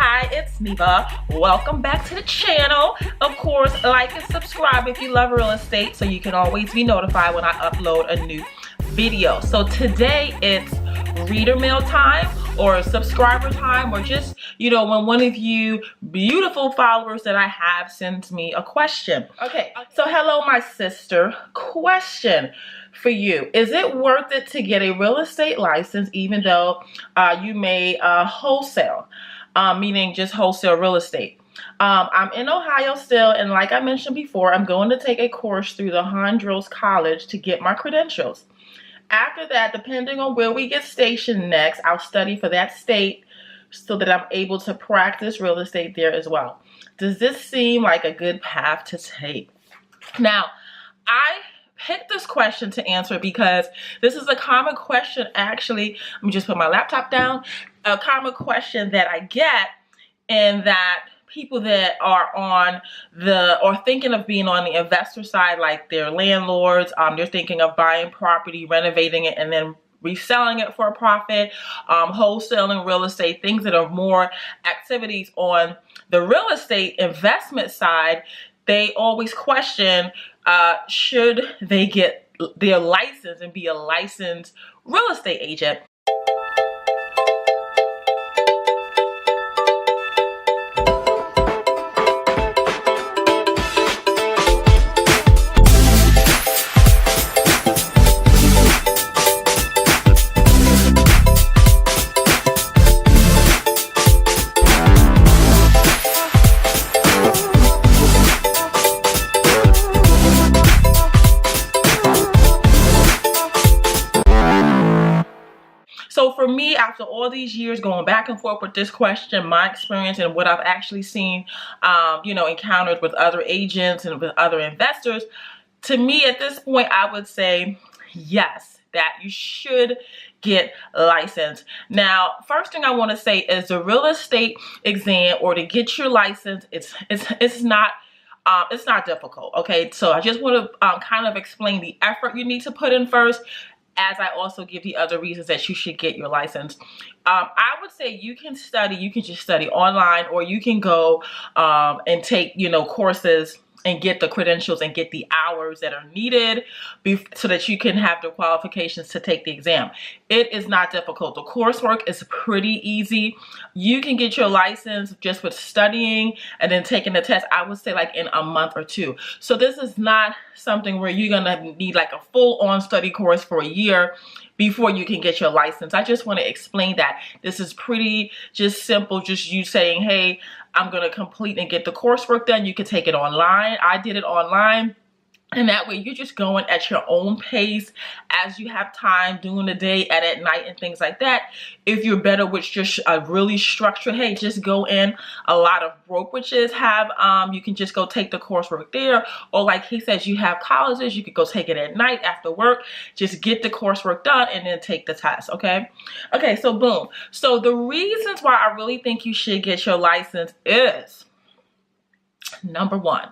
Hi, it's Neva. Welcome back to the channel. Of course, like and subscribe if you love real estate so you can always be notified when I upload a new video. So today it's reader mail time or subscriber time, or just, when one of you beautiful followers that I have sends me a question. Okay, so hello my sister. Question for you. Is it worth it to get a real estate license even though you may wholesale, meaning just wholesale real estate? I'm in Ohio still, and like I mentioned before, I'm going to take a course through the Hondros College to get my credentials. After that, depending on where we get stationed next, I'll study for that state so that I'm able to practice real estate there as well. Does this seem like a good path to take? Now, I picked this question to answer because this is a common question. Actually, let me just put my laptop down. A common question that I get, and that people that are on or thinking of being on the investor side, like they're landlords, they're thinking of buying property, renovating it, and then reselling it for a profit, wholesaling real estate, things that are more activities on the real estate investment side. They always question, should they get their license and be a licensed real estate agent? So for me, after all these years going back and forth with this question, my experience and what I've actually seen, encountered with other agents and with other investors, to me at this point, I would say yes, that you should get licensed. Now, first thing I want to say is the real estate exam, or to get your license, it's not difficult. Okay, so I just want to kind of explain the effort you need to put in first, as I also give the other reasons that you should get your license. I would say you can just study online, or you can go and take, courses and get the credentials and get the hours that are needed so that you can have the qualifications to take the exam. It is not difficult. The coursework is pretty easy. You can get your license just with studying and then taking the test, I would say like in a month or two. So this is not something where you're gonna need like a full-on study course for a year before you can get your license. I just want to explain that this is pretty just simple, just you saying, hey, I'm going to complete and get the coursework done. You can take it online. I did it online. And that way you're just going at your own pace as you have time during the day and at night and things like that. If you're better with just a really structured, hey, just go in. A lot of brokerages have, you can just go take the coursework there. Or like he says, you have colleges, you could go take it at night after work. Just get the coursework done and then take the test, okay? Okay, so boom. So the reasons why I really think you should get your license is, number one,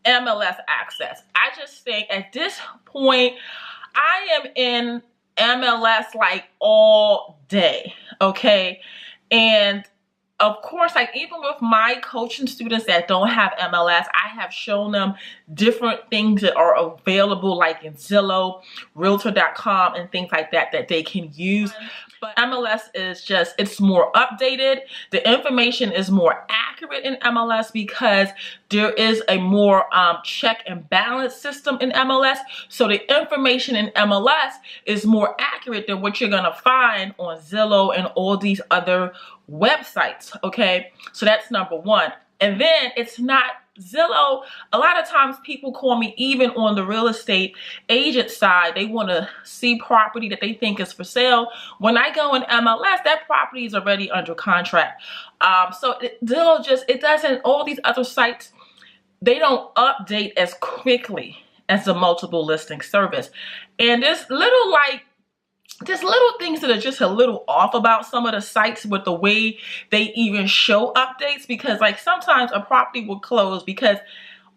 MLS access. I just think at this point, I am in MLS like all day, okay? And of course, like even with my coaching students that don't have MLS, I have shown them different things that are available, like in Zillow, Realtor.com, and things like that they can use. But MLS is just, it's more updated. The information is more accurate in MLS because there is a more check and balance system in MLS. So the information in MLS is more accurate than what you're gonna find on Zillow and all these other websites, okay? So that's number one. And then it's not Zillow. A lot of times people call me, even on the real estate agent side, they want to see property that they think is for sale. When I go in MLS, that property is already under contract. So Zillow it doesn't, all these other sites, they don't update as quickly as the multiple listing service. And there's little things that are just a little off about some of the sites with the way they even show updates, because like sometimes a property will close because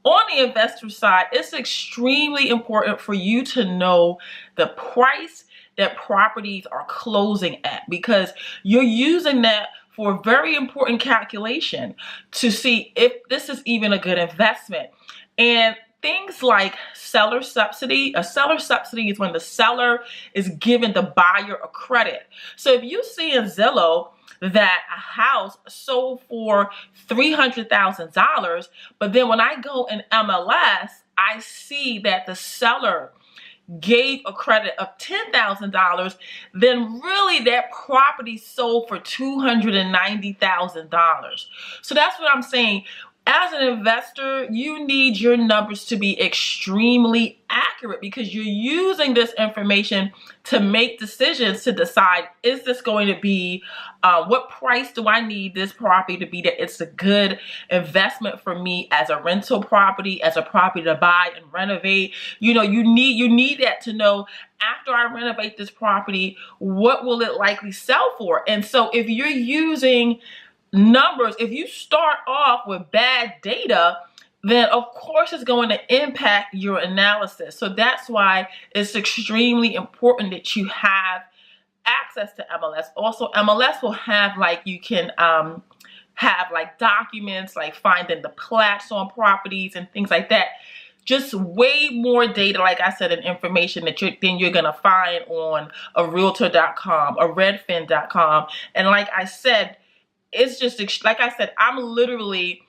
on the investor side, it's extremely important for you to know the price that properties are closing at, because you're using that for a very important calculation to see if this is even a good investment. And things like seller subsidy. A seller subsidy is when the seller is giving the buyer a credit. So if you see in Zillow that a house sold for $300,000, but then when I go in MLS, I see that the seller gave a credit of $10,000, then really that property sold for $290,000. So that's what I'm saying. As an investor, you need your numbers to be extremely accurate because you're using this information to make decisions to decide, is this going to be, what price do I need this property to be that it's a good investment for me as a rental property, as a property to buy and renovate. You know, you need that to know, after I renovate this property, what will it likely sell for? And so if you're using numbers, if you start off with bad data, then of course it's going to impact your analysis. So that's why it's extremely important that you have access to MLS. Also, MLS will have, like, you can have like documents, like finding the plats on properties and things like that. Just way more data, like I said, and information that you're gonna find on a Realtor.com, a Redfin.com. And like I said, it's just, like I said, I'm literally,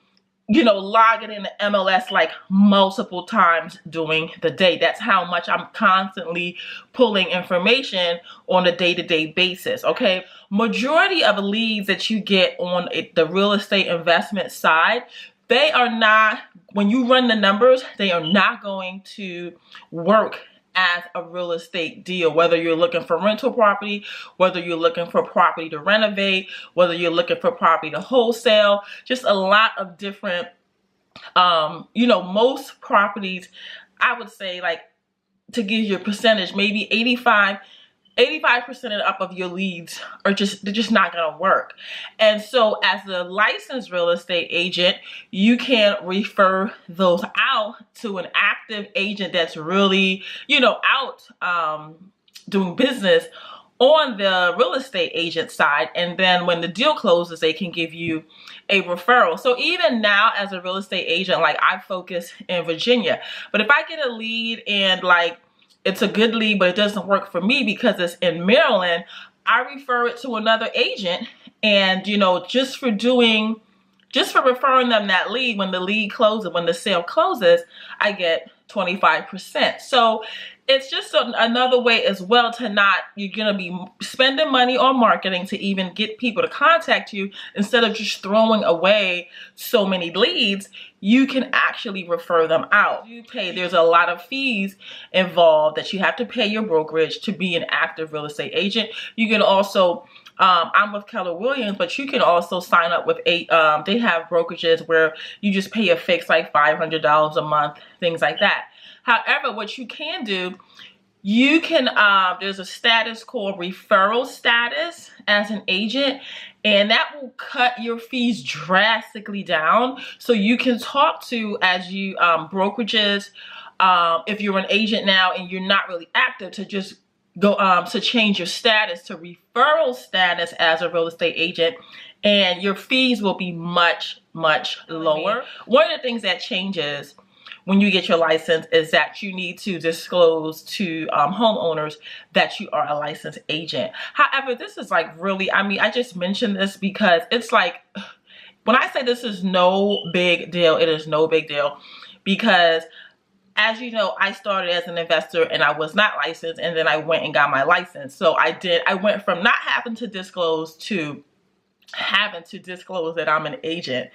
you know, logging into MLS like multiple times during the day. That's how much I'm constantly pulling information on a day-to-day basis, okay? Majority of leads that you get on the real estate investment side, they are not, when you run the numbers, they are not going to work as a real estate deal, whether you're looking for rental property, whether you're looking for property to renovate, whether you're looking for property to wholesale, just a lot of different, you know, most properties, I would say, like, to give you a percentage, maybe 85% and up of your leads are they're just not gonna work. And so as a licensed real estate agent, you can refer those out to an active agent that's really, you know, out doing business on the real estate agent side. And then when the deal closes, they can give you a referral. So even now as a real estate agent, like, I focus in Virginia, but if I get a lead and, like, it's a good lead, but it doesn't work for me because it's in Maryland, I refer it to another agent. And, you know, just for referring them that lead, when the lead closes, when the sale closes, I get 25%. So it's just another way as well to not, you're going to be spending money on marketing to even get people to contact you. Instead of just throwing away so many leads, you can actually refer them out. There's a lot of fees involved that you have to pay your brokerage to be an active real estate agent. You can also, I'm with Keller Williams, but you can also sign up with they have brokerages where you just pay a fix, like $500 a month, things like that. However, what you can do, you can, there's a status called referral status as an agent, and that will cut your fees drastically down. So you can talk to, as you, brokerages, if you're an agent now and you're not really active, to just go, to change your status to referral status as a real estate agent, and your fees will be much, much lower. One of the things that changes when you get your license is that you need to disclose to homeowners that you are a licensed agent. However, this is like really, I mean, I just mentioned this because it's like, when I say this is no big deal, it is no big deal, because as you know, I started as an investor and I was not licensed, and then I went and got my license. So I went from not having to disclose to having to disclose that I'm an agent.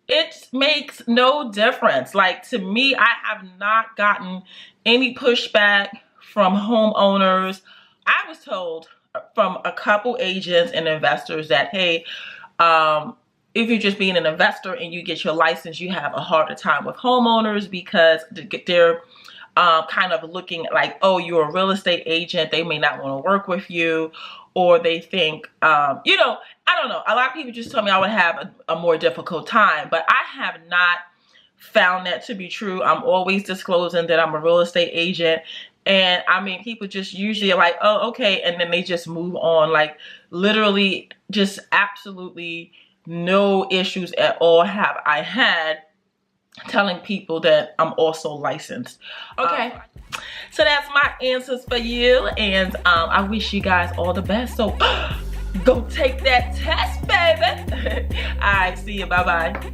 It makes no difference. Like, to me, I have not gotten any pushback from homeowners. I was told from a couple agents and investors that, hey, if you're just being an investor and you get your license, you have a harder time with homeowners because they're kind of looking like, oh, you're a real estate agent, they may not want to work with you, or they think, you know, I don't know. A lot of people just told me I would have a more difficult time, but I have not found that to be true. I'm always disclosing that I'm a real estate agent. And I mean, people just usually are like, oh, okay. And then they just move on. Like, literally just absolutely no issues at all have I had telling people that I'm also licensed. Okay, so that's my answers for you, and I wish you guys all the best. So go take that test, baby. All right, see you. Bye bye.